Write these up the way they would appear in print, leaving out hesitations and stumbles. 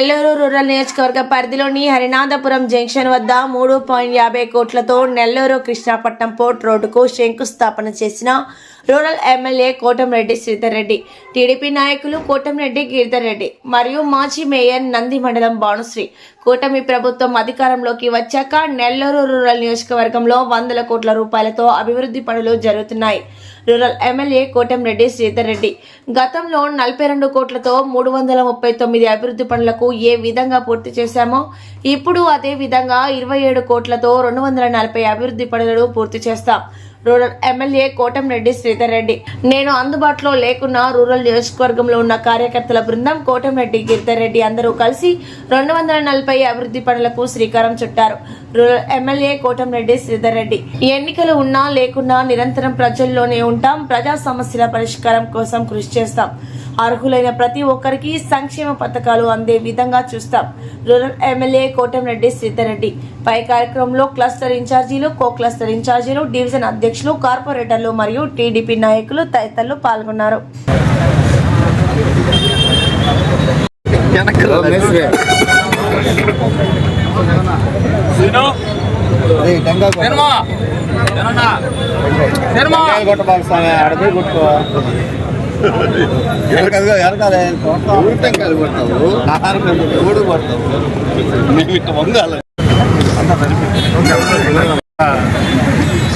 Nellore rural నియోజకవర్గ పరిధిలోని Harinathapuram junction వద్ద 3.50 కోట్లతో నెల్లూరు కృష్ణాపట్నం పోర్ట్ రోడ్డుకు శంకుస్థాపన చేసిన rural MLA Kotamreddy Sridhar Reddy, TDP నాయకులు కోటంరెడ్డి గిరిధర్ రెడ్డి మరియు మాజీ మేయర్ నంది మండలం భానుశ్రీ. కూటమి ప్రభుత్వం అధికారంలోకి వచ్చాక నెల్లూరు రూరల్ నియోజకవర్గంలో 100 కోట్ల రూపాయలతో అభివృద్ధి పనులు జరుగుతున్నాయి. రూరల్ ఎమ్మెల్యే కోటంరెడ్డి శ్రీధర్ రెడ్డి గతంలో 42 కోట్లతో 339 అభివృద్ధి పనులకు ఏ విధంగా పూర్తి చేశామో ఇప్పుడు అదే విధంగా 27 కోట్లతో 240 అభివృద్ధి పనులను పూర్తి చేస్తాం. Rural MLA Kotamreddy Sridhar Reddy. నేను అందుబాటులో లేకున్నా రూరల్ నియోజకవర్గంలో ఉన్న కార్యకర్తల బృందం కోటంరెడ్డి గిరిధర్ రెడ్డి అందరూ కలిసి 240 అభివృద్ధి పనులకు శ్రీకారం చుట్టారు. Rural MLA Kotamreddy Sridhar Reddy. ఎన్నికలు ఉన్నా లేకున్నా నిరంతరం ప్రజల్లోనే ఉంటాం. ప్రజా సమస్యల పరిష్కారం కోసం కృషి చేస్తాం. అర్హులైన ప్రతి ఒక్కరికి సంక్షేమ పథకాలు అందే విధంగా చూస్తాం. Rural MLA Kotamreddy Sridhar Reddy. పై కార్యక్రమంలో క్లస్టర్ ఇన్ఛార్జీలు, కో క్లస్టర్ ఇన్ఛార్జీలు, డివిజన్ అధ్యక్షులు, కార్పొరేటర్లు మరియు టీడీపీ నాయకులు తదితరులు పాల్గొన్నారు.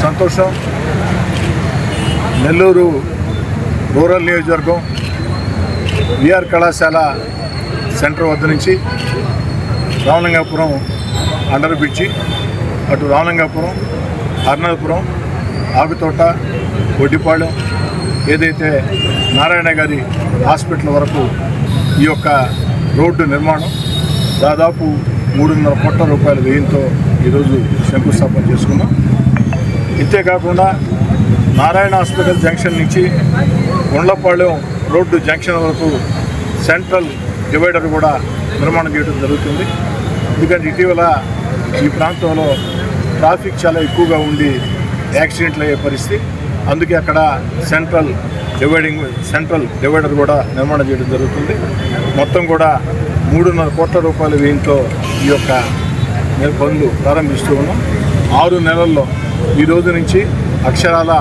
సంతోషం. నెల్లూరు రూరల్ నియోజకవర్గం విఆర్ కళాశాల సెంటర్ వద్ద నుంచి రామలింగాపురం అండర్ బ్రిడ్జి, అటు రామలింగాపురం, హరినాథపురం, ఆగుతోట, ఒడ్డిపాళెం, ఏదైతే నారాయణ గారి హాస్పిటల్ వరకు ఈ యొక్క రోడ్డు నిర్మాణం దాదాపు 300 కోట్ల రూపాయల వ్యయంతో ఈరోజు శంకుస్థాపన చేసుకున్నాం. ఇంతేకాకుండా నారాయణ హాస్పిటల్ జంక్షన్ నుంచి గుండ్లపాళెం రోడ్డు జంక్షన్ వరకు సెంట్రల్ డివైడర్ కూడా నిర్మాణం చేయడం జరుగుతుంది. ఎందుకంటే ఇటీవల ఈ ప్రాంతంలో ట్రాఫిక్ చాలా ఎక్కువగా ఉండి యాక్సిడెంట్లు అయ్యే పరిస్థితి. అందుకే అక్కడ సెంట్రల్ డివైడర్ కూడా నిర్మాణం చేయడం జరుగుతుంది. మొత్తం కూడా 300 కోట్ల రూపాయల వ్యయంతో ఈ యొక్క పనులు ప్రారంభిస్తూ ఉన్నాం. 6 నెలల్లో ఈ రోజు నుంచి అక్షరాల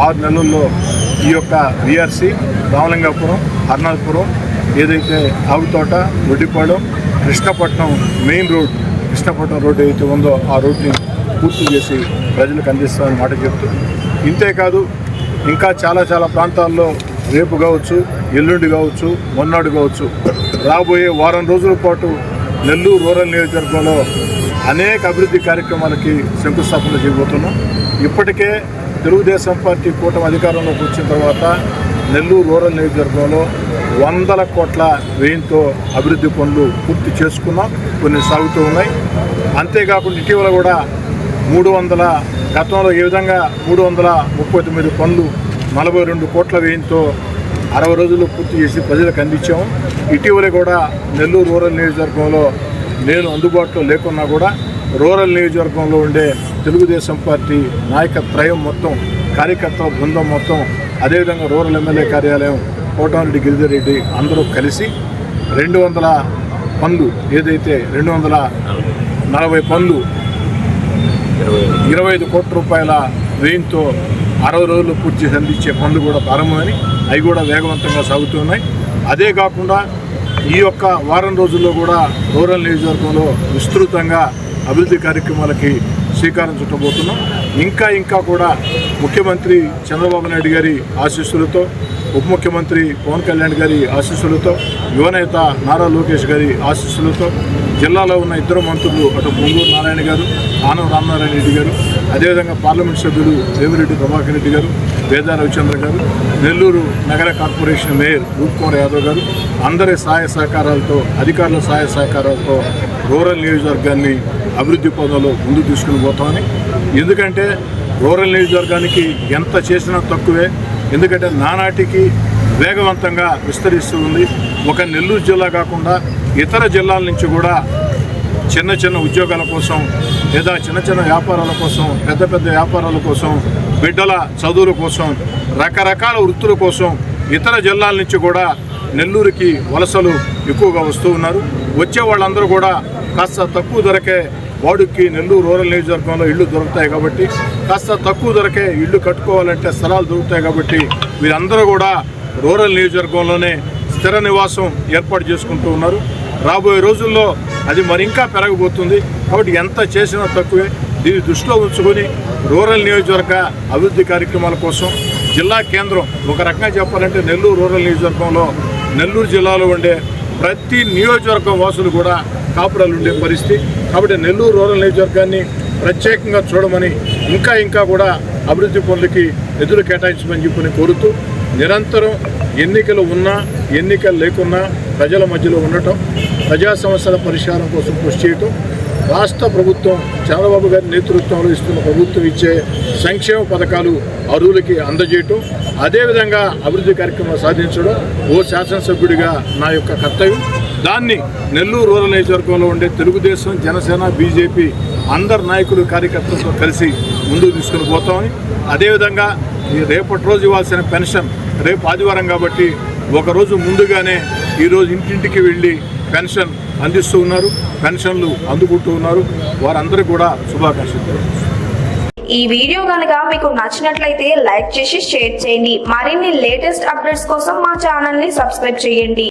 6 నెలల్లో ఈ యొక్క విఆర్సి రామలింగాపురం, హరినాథపురం, ఏదైతే Aguthota, Oddipalem, Krishnapatnam main road, Krishnapatnam road ఏదైతే ఉందో ఆ రోడ్ని పూర్తి చేసి ప్రజలకు అందిస్తామని మాట చెప్తూ, ఇంతేకాదు ఇంకా చాలా ప్రాంతాల్లో రేపు కావచ్చు, ఎల్లుండి కావచ్చు, మొన్నాడు కావచ్చు, రాబోయే వారం రోజుల పాటు నెల్లూరు రూరల్ నియోజకవర్గంలో అనేక అభివృద్ధి కార్యక్రమాలకి శంకుస్థాపన చేయబోతున్నాం. ఇప్పటికే తెలుగుదేశం పార్టీ కూటమి అధికారంలోకి వచ్చిన తర్వాత నెల్లూరు రూరల్ నియోజకవర్గంలో 100 కోట్ల వ్యయంతో అభివృద్ధి పనులు పూర్తి చేసుకున్నాం. కొన్ని సాగుతూ ఉన్నాయి. అంతేకాకుండా ఇటీవల కూడా 300, గతంలో ఏ విధంగా 339 పనులు 42 కోట్ల వ్యయంతో 60 రోజుల్లో పూర్తి చేసి ప్రజలకు అందించాము. ఇటీవలే కూడా నెల్లూరు రూరల్ నియోజకవర్గంలో నేను అందుబాటులో లేకున్నా కూడా రూరల్ నియోజకవర్గంలో ఉండే తెలుగుదేశం పార్టీ నాయకత్రయం మొత్తం, కార్యకర్తల బృందం మొత్తం, అదేవిధంగా రూరల్ ఎమ్మెల్యే కార్యాలయం కోటంరెడ్డి గిరిధర్ రెడ్డి అందరూ కలిసి 200 పనులు, ఏదైతే 240 పనులు 25 కోట్ల రూపాయల వ్యయంతో 60 రోజుల్లో పూర్తి చేసి అందించే పనులు కూడా ప్రారంభమని అవి కూడా వేగవంతంగా సాగుతున్నాయి. అదే కాకుండా ఈ యొక్క వారం రోజుల్లో కూడా రూరల్ నియోజకవర్గంలో విస్తృతంగా అభివృద్ధి కార్యక్రమాలకి శ్రీకారం చుట్టబోతున్నాం. ఇంకా కూడా ముఖ్యమంత్రి చంద్రబాబు నాయుడు గారి ఆశీస్సులతో, ఉప ముఖ్యమంత్రి పవన్ కళ్యాణ్ గారి ఆశీస్సులతో, యువనేత నారా లోకేష్ గారి ఆశీస్సులతో, జిల్లాలో ఉన్న 2 మంత్రులు అటు పొంగూరు నారాయణ గారు, ఆనం రామనారాయణ రెడ్డి గారు, అదేవిధంగా పార్లమెంట్ సభ్యులు వేమిరెడ్డి ప్రభాకర్ రెడ్డి గారు, వేదా రవిచంద్ర గారు, నెల్లూరు నగర కార్పొరేషన్ మేయర్ రూప్ కుమార్ యాదవ్ గారు, అందరి సహాయ సహకారాలతో, అధికారుల సహాయ సహకారాలతో రూరల్ నియోజకవర్గాన్ని అభివృద్ధి పదంలో ముందుకు తీసుకుని పోతామని. ఎందుకంటే రూరల్ నియోజకవర్గానికి ఎంత చేసినా తక్కువే. ఎందుకంటే నానాటికి వేగవంతంగా విస్తరిస్తూ ఉంది. ఒక నెల్లూరు జిల్లా కాకుండా ఇతర జిల్లాల నుంచి కూడా చిన్న ఉద్యోగాల కోసం, లేదా చిన్న వ్యాపారాల కోసం, పెద్ద వ్యాపారాల కోసం, బిడ్డల చదువుల కోసం, రకరకాల వృత్తుల కోసం ఇతర జిల్లాల నుంచి కూడా నెల్లూరుకి వలసలు ఎక్కువగా వస్తూ ఉన్నారు. వచ్చే వాళ్ళందరూ కూడా కాస్త తక్కువ ధరకే వాడుకి నెల్లూరు రూరల్ నియోజకవర్గంలో ఇళ్ళు దొరుకుతాయి కాబట్టి, కాస్త తక్కువ ధరకే ఇళ్ళు కట్టుకోవాలంటే స్థలాలు దొరుకుతాయి కాబట్టి వీరందరూ కూడా రూరల్ నియోజకవర్గంలోనే స్థిర నివాసం ఏర్పాటు చేసుకుంటూ ఉన్నారు. రాబోయే రోజుల్లో అది మరింకా పెరగబోతుంది. కాబట్టి ఎంత చేసినా తక్కువే. దీన్ని దృష్టిలో ఉంచుకొని రూరల్ నియోజకవర్గ అభివృద్ధి కార్యక్రమాల కోసం జిల్లా కేంద్రం, ఒక రకంగా చెప్పాలంటే నెల్లూరు రూరల్ నియోజకవర్గంలో నెల్లూరు జిల్లాలో ఉండే ప్రతి నియోజకవర్గం వాసులు కూడా కాపురాలు ఉండే పరిస్థితి. కాబట్టి నెల్లూరు రూరల్ నియోజకవర్గాన్ని ప్రత్యేకంగా చూడమని, ఇంకా కూడా అభివృద్ధి పనులకి నిధులు కేటాయించమని చెప్పని కోరుతూ, నిరంతరం ఎన్నికలు ఉన్నా ఎన్నికలు లేకున్నా ప్రజల మధ్యలో ఉండటం, ప్రజా సమస్యల పరిష్కారం కోసం కృషి చేయటం, రాష్ట్ర ప్రభుత్వం చంద్రబాబు గారి నేతృత్వంలో ఇస్తున్న ప్రభుత్వం ఇచ్చే సంక్షేమ పథకాలు అర్హులకి అందజేయటం, అదేవిధంగా అభివృద్ధి కార్యక్రమాలు సాధించడం ఓ శాసనసభ్యుడిగా నా యొక్క కర్తవ్యం. దాన్ని నెల్లూరు రూరల్ నియోజకవర్గంలో ఉండే తెలుగుదేశం, జనసేన, బీజేపీ అందరు నాయకులు కార్యకర్తలతో కలిసి ముందుకు తీసుకుని పోతామని, అదేవిధంగా ఈ రేపటి రోజు ఇవ్వాల్సిన పెన్షన్ రేపు ఆదివారం కాబట్టి ఒకరోజు ముందుగానే ఈరోజు ఇంటింటికి వెళ్ళి పెన్షన్ అందిస్తూ ఉన్నారు, పెన్షన్లు అందుకుంటూ ఉన్నారు. వారందరూ కూడా శుభాకాంక్షలు. ఈ వీడియో కనుక మీకు నచ్చినట్లయితే లైక్ చేసి షేర్ చేయండి. మరిన్ని లేటెస్ట్ అప్డేట్స్ కోసం మా ఛానల్ ని సబ్స్క్రైబ్ చేయండి.